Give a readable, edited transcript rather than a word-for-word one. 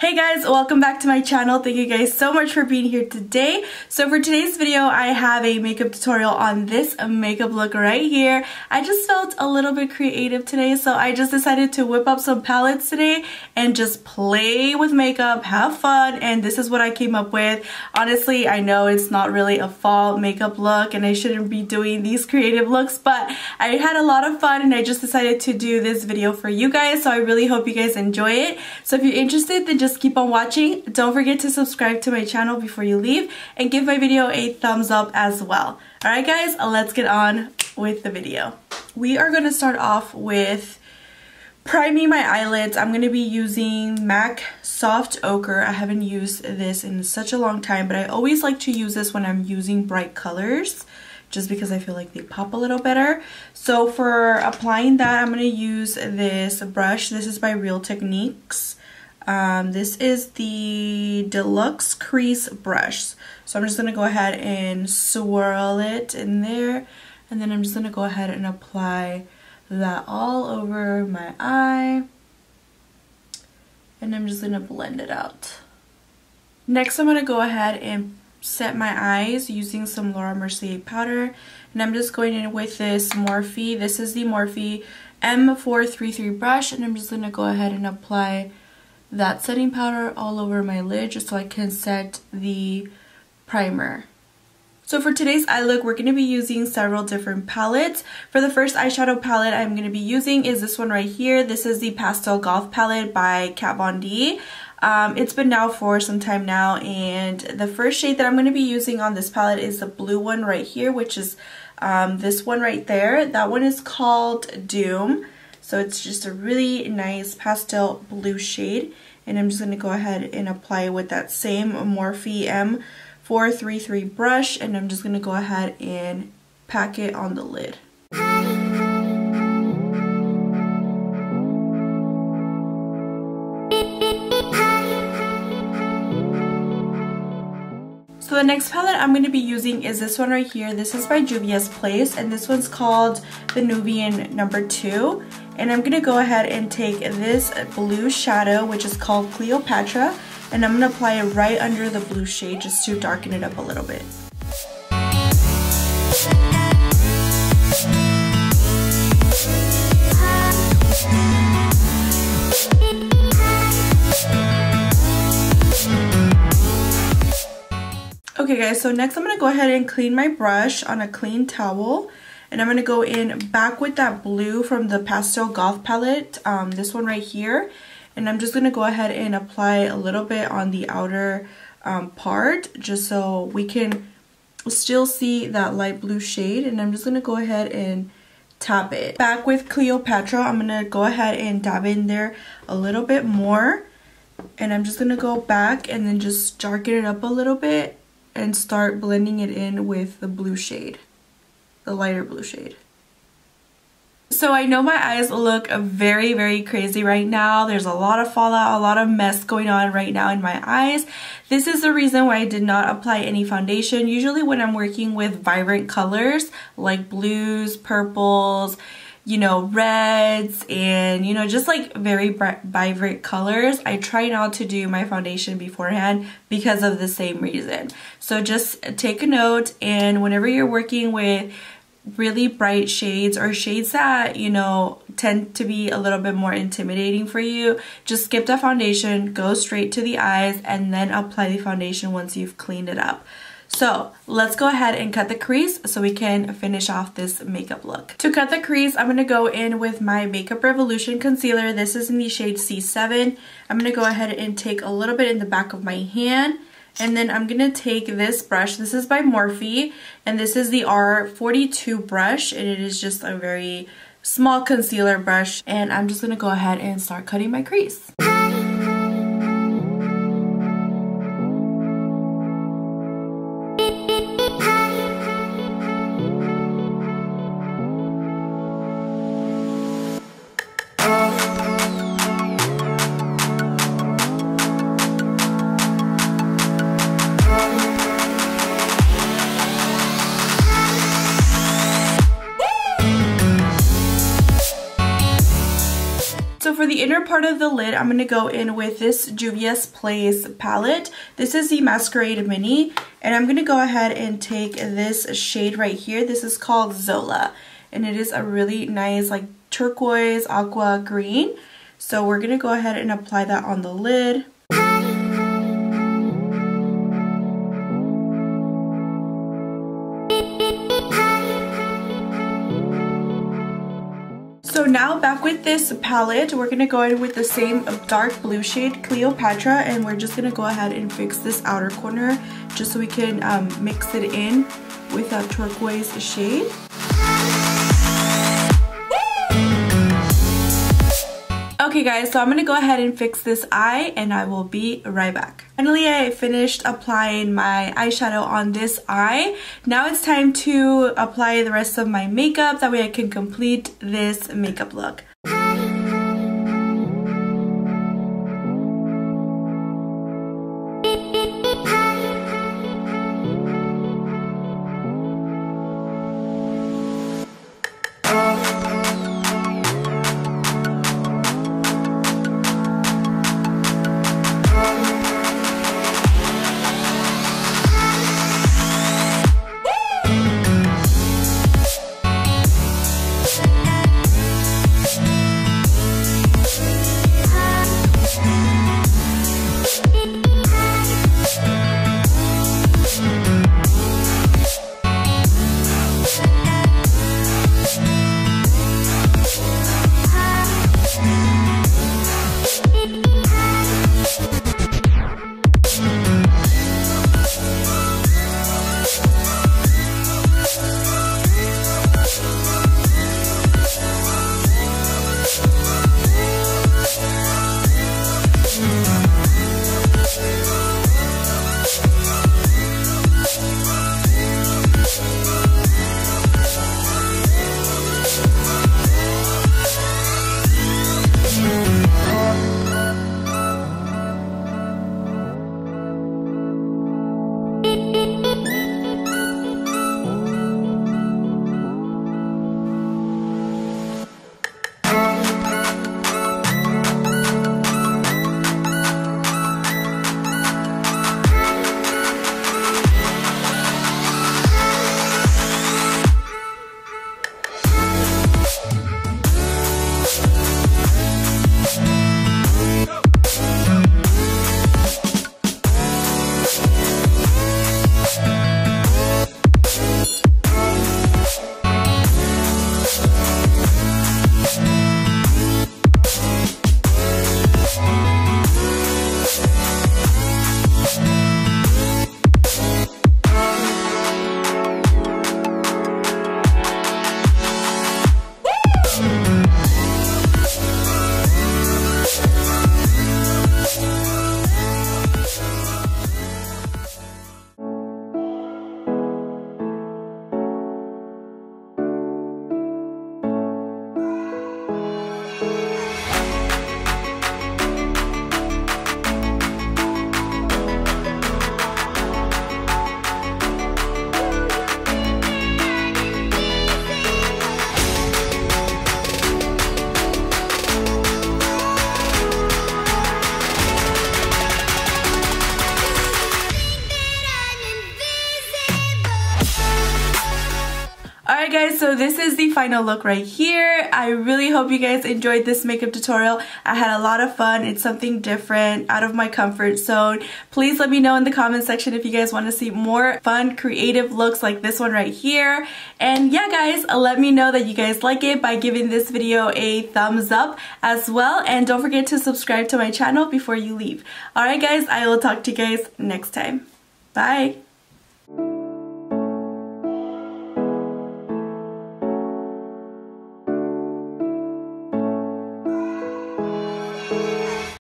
Hey guys, welcome back to my channel. Thank you guys so much for being here today. So for today's video, I have a makeup tutorial on this makeup look right here. I just felt a little bit creative today, so I just decided to whip up some palettes today and just play with makeup, have fun, and this is what I came up with. Honestly, I know it's not really a fall makeup look and I shouldn't be doing these creative looks, but I had a lot of fun and I just decided to do this video for you guys, so I really hope you guys enjoy it. So if you're interested, then just keep on watching. Don't forget to subscribe to my channel before you leave and give my video a thumbs up as well. Alright guys, let's get on with the video. We are going to start off with priming my eyelids. I'm going to be using MAC Soft Ochre. I haven't used this in such a long time, but I always like to use this when I'm using bright colors, just because I feel like they pop a little better. So for applying that, I'm going to use this brush. This is by Real Techniques. This is the Deluxe Crease brush. So I'm just going to go ahead and swirl it in there. And then I'm just going to go ahead and apply that all over my eye. And I'm just going to blend it out. Next, I'm going to go ahead and set my eyes using some Laura Mercier powder. And I'm just going in with this Morphe. This is the Morphe M433 brush. And I'm just going to go ahead and apply that setting powder all over my lid just so I can set the primer. So for today's eye look, we're going to be using several different palettes. For the first eyeshadow palette I'm going to be using is this one right here. This is the Pastel Golf palette by Kat Von D. It's been out for some time now, and the first shade that I'm going to be using on this palette is the blue one right here, which is this one right there. That one is called Doom. So it's just a really nice pastel blue shade, and I'm just going to go ahead and apply it with that same Morphe M433 brush, and I'm just going to go ahead and pack it on the lid. So the next palette I'm going to be using is this one right here. This is by Juvia's Place, and this one's called the Nubian number 2. And I'm going to go ahead and take this blue shadow, which is called Cleopatra, and I'm going to apply it right under the blue shade just to darken it up a little bit. Okay guys, so next I'm going to go ahead and clean my brush on a clean towel. And I'm going to go in back with that blue from the Pastel Golf palette, this one right here. And I'm just going to go ahead and apply a little bit on the outer part, just so we can still see that light blue shade. And I'm just going to go ahead and tap it. Back with Cleopatra, I'm going to go ahead and dab in there a little bit more. And I'm just going to go back and then just darken it up a little bit and start blending it in with the blue shade. The lighter blue shade. So I know my eyes look very, very crazy right now. There's a lot of fallout, a lot of mess going on right now in my eyes. This is the reason why I did not apply any foundation. Usually when I'm working with vibrant colors like blues, purples, you know, reds, and you know, just like very vibrant colors, I try not to do my foundation beforehand because of the same reason. So just take a note, and whenever you're working with really bright shades or shades that, you know, tend to be a little bit more intimidating for you, just skip the foundation, go straight to the eyes, and then apply the foundation once you've cleaned it up. So let's go ahead and cut the crease so we can finish off this makeup look. To cut the crease, I'm going to go in with my Makeup Revolution concealer. This is in the shade C7. I'm going to go ahead and take a little bit in the back of my hand. And then I'm going to take this brush. This is by Morphe, and this is the R42 brush, and it is just a very small concealer brush. And I'm just going to go ahead and start cutting my crease. for the inner part of the lid, I'm going to go in with this Juvia's Place palette. This is the Masquerade Mini, and I'm going to go ahead and take this shade right here. This is called Zola, and it is a really nice like turquoise aqua green. So we're going to go ahead and apply that on the lid. So now back with this palette, we're going to go in with the same dark blue shade, Cleopatra, and we're just going to go ahead and fix this outer corner just so we can mix it in with a turquoise shade. Okay guys, so I'm going to go ahead and fix this eye and I will be right back. Finally, I finished applying my eyeshadow on this eye. Now it's time to apply the rest of my makeup, that way I can complete this makeup look. Alright guys, so this is the final look right here. I really hope you guys enjoyed this makeup tutorial. I had a lot of fun. It's something different, out of my comfort zone. Please let me know in the comment section if you guys want to see more fun, creative looks like this one right here. And yeah guys, let me know that you guys like it by giving this video a thumbs up as well. And don't forget to subscribe to my channel before you leave. Alright guys, I will talk to you guys next time. Bye!